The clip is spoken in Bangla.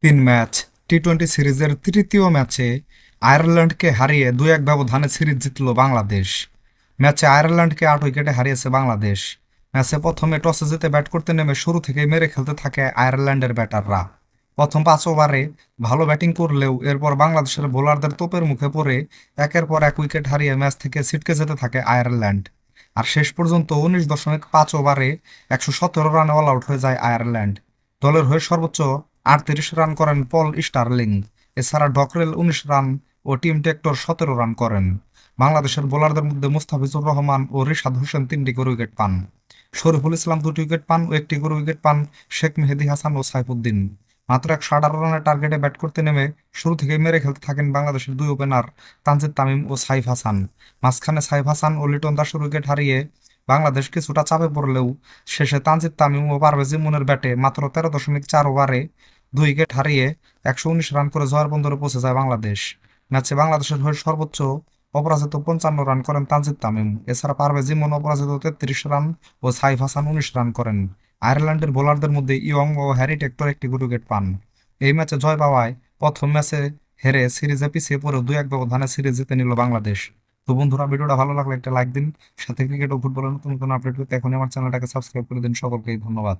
3 ম্যাচ টি-20 সিরিজের তৃতীয় ম্যাচে আয়ারল্যান্ডকে হারিয়ে 2-1 ব্যবধানে সিরিজ জিতল বাংলাদেশ। ম্যাচে আয়ারল্যান্ডকে 8 উইকেটে হারিয়েছে বাংলাদেশ। ম্যাচে প্রথমে টসে জিতে ব্যাট করতে নেমে শুরু থেকেই মেরে খেলতে থাকে আয়ারল্যান্ডের ব্যাটাররা। প্রথম 5 ওভারে ভালো ব্যাটিং করলেও এরপর বাংলাদেশের বোলারদের তোপের মুখে পড়ে একের পর এক উইকেট হারিয়ে ম্যাচ থেকে ছিটকে যেতে থাকে আয়ারল্যান্ড। আর শেষ পর্যন্ত 19.5 ওভারে 117 রানে অল আউট হয়ে যায় আয়ারল্যান্ড। দলের হয়ে সর্বোচ্চ 38 রান করেন পল স্টার্লিং। এছাড়া ডকরেল 19 রান ও টিম টেক্টর 17 রান করেন। বাংলাদেশের বোলারদের মধ্যে মুস্তাফিজুর রহমান ও রিশাদ হোসেন 3টি করে উইকেট পান। শরীফুল ইসলাম 2টি উইকেট পান ও 1টি করে উইকেট পান শেখ মেহেদী হাসান ও সাইফুদ্দিন। মাত্র 118 রানের টার্গেটে ব্যাট করতে নেমে শুরু থেকেই মেরে খেলতে থাকেন বাংলাদেশের দুই ওপেনার তানজিদ তামিম ও সাইফ হাসান। মাঝখানে সাইফ হাসান ও লিটন দাসের উইকেট হারিয়ে বাংলাদেশ কিছুটা চাপে পড়লেও শেষে তানজিদ তামিম ও পারভেজ ইমনের ব্যাটে মাত্র 13.4 ওভারে 2 উইকেট হারিয়ে 119 রান করে জয়ের বন্দরে পৌঁছে যায় বাংলাদেশ। ম্যাচে বাংলাদেশের হয়ে সর্বোচ্চ অপরাজিত 55 রান করেন তানজিদ তামিম। এছাড়া পারভেজ ইমন অপরাজিত 33 রান ও সাইফ হাসান 19 রান করেন। আয়ারল্যান্ডের বোলারদের মধ্যে ইয়ং ও হ্যারি টেক্টর 1টি করে উইকেট পান। এই ম্যাচে জয় পাওয়ায় প্রথম ম্যাচে হেরে সিরিজে পিছিয়ে পড়ে 2-1 ব্যবধানে সিরিজ জিতে নিল বাংলাদেশ। তো বন্ধুরা, ভিডিওটা ভালো লাগলে একটা লাইক দিন। সাথে ক্রিকেট ও ফুটবলের নতুন নতুন আপডেট পেতে এখনই আমার চ্যানেলটাকে সাবস্ক্রাইব করে দিন। সকলকেই ধন্যবাদ।